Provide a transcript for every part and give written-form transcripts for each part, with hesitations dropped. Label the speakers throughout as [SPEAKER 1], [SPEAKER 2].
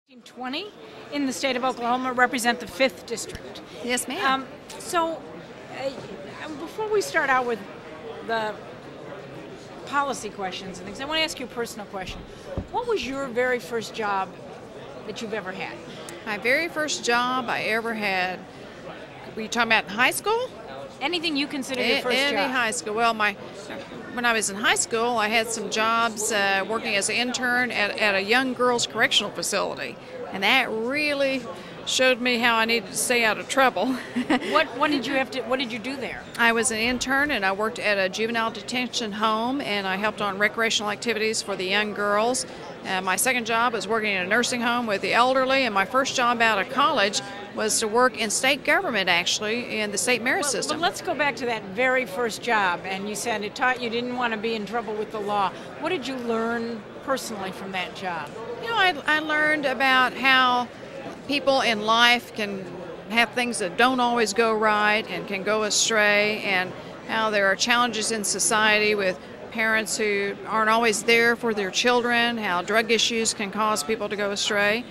[SPEAKER 1] 1920 in the state of Oklahoma, represent the 5th district.
[SPEAKER 2] Yes, ma'am.
[SPEAKER 1] Before we start out with the policy questions and things, I want to ask you a personal question. What was your very first job that you've ever had?
[SPEAKER 2] My very first job I ever had, were you talking about in high school?
[SPEAKER 1] Anything you consider your first job?
[SPEAKER 2] Any high school. Well, when I was in high school, I had some jobs working as an intern at a young girls' correctional facility, and that really showed me how I needed to stay out of trouble.
[SPEAKER 1] What did you do there?
[SPEAKER 2] I was an intern, and I worked at a juvenile detention home, and I helped on recreational activities for the young girls. My second job was working in a nursing home with the elderly, and my first job out of college was to work in state government, actually, in the state merit system.
[SPEAKER 1] Well, let's go back to that very first job, and you said it taught you didn't want to be in trouble with the law. What did you learn personally from that job?
[SPEAKER 2] You know, I learned about how people in life can have things that don't always go right and can go astray, and how there are challenges in society with parents who aren't always there for their children, how drug issues can cause people to go astray.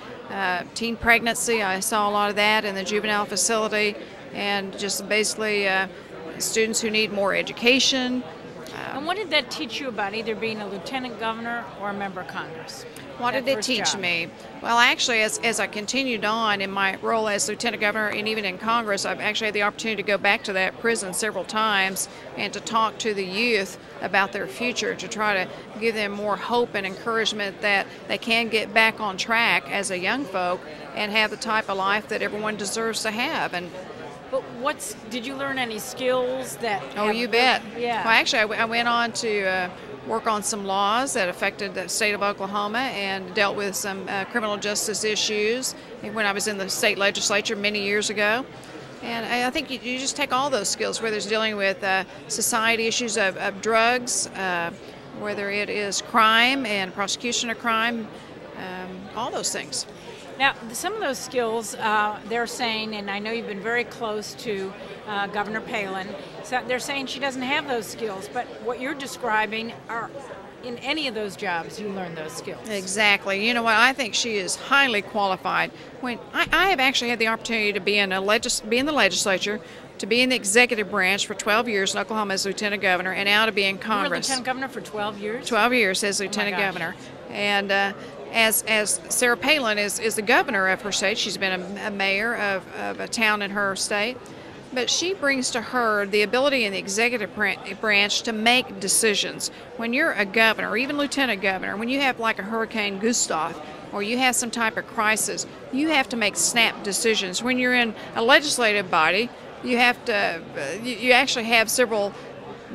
[SPEAKER 2] Teen pregnancy, I saw a lot of that in the juvenile facility, and just basically students who need more education.
[SPEAKER 1] And what did that teach you about either being a lieutenant governor or a member of Congress?
[SPEAKER 2] What did it teach me? Well, actually, as I continued on in my role as lieutenant governor and even in Congress, I've actually had the opportunity to go back to that prison several times and to talk to the youth about their future, to try to give them more hope and encouragement that they can get back on track as a young folk and have the type of life that everyone deserves to have.
[SPEAKER 1] But did you learn any skills that?
[SPEAKER 2] Oh, you bet.
[SPEAKER 1] Yeah.
[SPEAKER 2] Well, actually, I went on to work on some laws that affected the state of Oklahoma and dealt with some criminal justice issues when I was in the state legislature many years ago. And I think you just take all those skills, whether it's dealing with society issues of drugs, whether it is crime and prosecution of crime, all those things.
[SPEAKER 1] Now, some of those skills, they're saying, and I know you've been very close to Governor Fallin, so they're saying she doesn't have those skills, but what you're describing are, in any of those jobs, you learn those skills.
[SPEAKER 2] Exactly. You know what? I think she is highly qualified. When I have actually had the opportunity to be in the legislature, to be in the executive branch for 12 years in Oklahoma as lieutenant governor, and now to be in Congress.
[SPEAKER 1] You were lieutenant governor for 12 years?
[SPEAKER 2] 12 years as lieutenant governor. And as Sarah Fallin is the governor of her state, she's been a mayor of a town in her state, but she brings to her the ability in the executive branch to make decisions. When you're a governor, or even lieutenant governor, when you have like a Hurricane Gustav, or you have some type of crisis, you have to make snap decisions. When you're in a legislative body, you have to, you actually have several,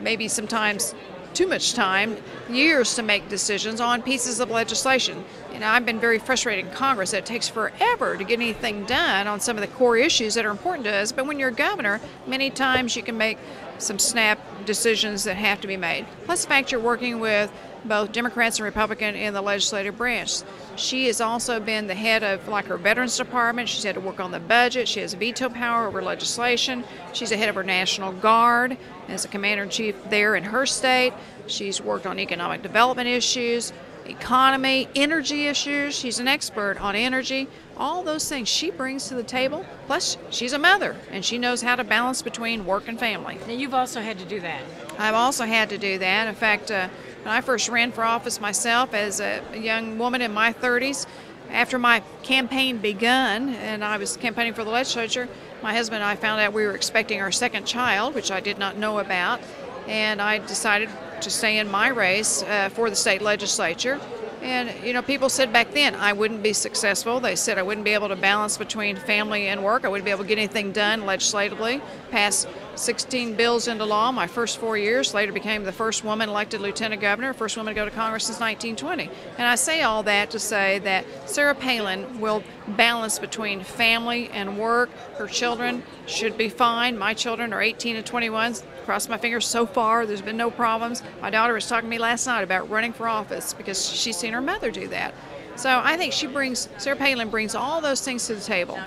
[SPEAKER 2] maybe sometimes too much time, years to make decisions on pieces of legislation. You know, I've been very frustrated in Congress that it takes forever to get anything done on some of the core issues that are important to us, but when you're a governor, many times you can make some snap decisions that have to be made. Plus the fact you're working with both Democrats and Republicans in the legislative branch. She has also been the head of like her Veterans Department. She's had to work on the budget. She has veto power over legislation. She's the head of her National Guard as a commander-in-chief there in her state. She's worked on economic development issues, economy, energy issues. She's an expert on energy. All those things she brings to the table. Plus, she's a mother, and she knows how to balance between work and family.
[SPEAKER 1] Now, you've also had to do that.
[SPEAKER 2] I've also had to do that. In fact, when I first ran for office myself as a young woman in my 30s, after my campaign begun and I was campaigning for the legislature, my husband and I found out we were expecting our second child, which I did not know about, and I decided to stay in my race for the state legislature. And, you know, people said back then I wouldn't be successful. They said I wouldn't be able to balance between family and work. I wouldn't be able to get anything done legislatively. Passed 16 bills into law my first 4 years. Later became the first woman elected lieutenant governor, first woman to go to Congress since 1920. And I say all that to say that Sarah Fallin will balance between family and work. Her children should be fine. My children are 18 and 21. Cross my fingers so far, there's been no problems. My daughter was talking to me last night about running for office because she's seen her mother do that. So I think Sarah Fallin brings all those things to the table.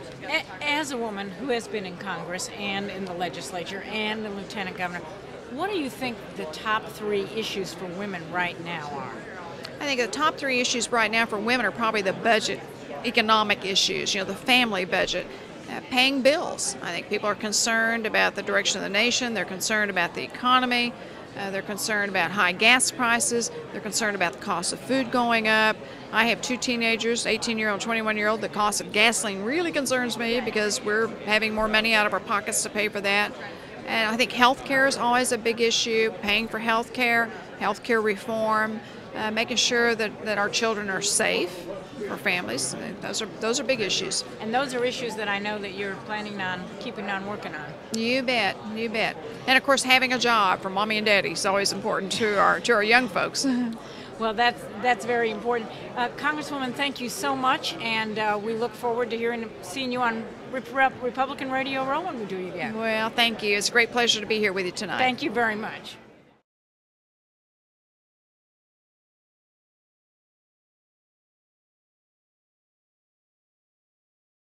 [SPEAKER 1] As a woman who has been in Congress and in the legislature and the lieutenant governor, what do you think the top 3 issues for women right now are?
[SPEAKER 2] I think the top 3 issues right now for women are probably the budget economic issues, the family budget, paying bills. I think people are concerned about the direction of the nation. They're concerned about the economy. They're concerned about high gas prices. They're concerned about the cost of food going up. I have 2 teenagers, 18-year-old, 21-year-old. The cost of gasoline really concerns me because we're having more money out of our pockets to pay for that. And I think health care is always a big issue, paying for health care reform, making sure that our children are safe for families. Those are big issues.
[SPEAKER 1] And those are issues that I know that you're planning on keeping on working on.
[SPEAKER 2] You bet, you bet. And of course, having a job for mommy and daddy is always important to our young folks.
[SPEAKER 1] Well, that's very important. Congresswoman, thank you so much, and we look forward to seeing you on Republican Radio Row when we do you again.
[SPEAKER 2] Well, thank you. It's a great pleasure to be here with you tonight.
[SPEAKER 1] Thank you very much.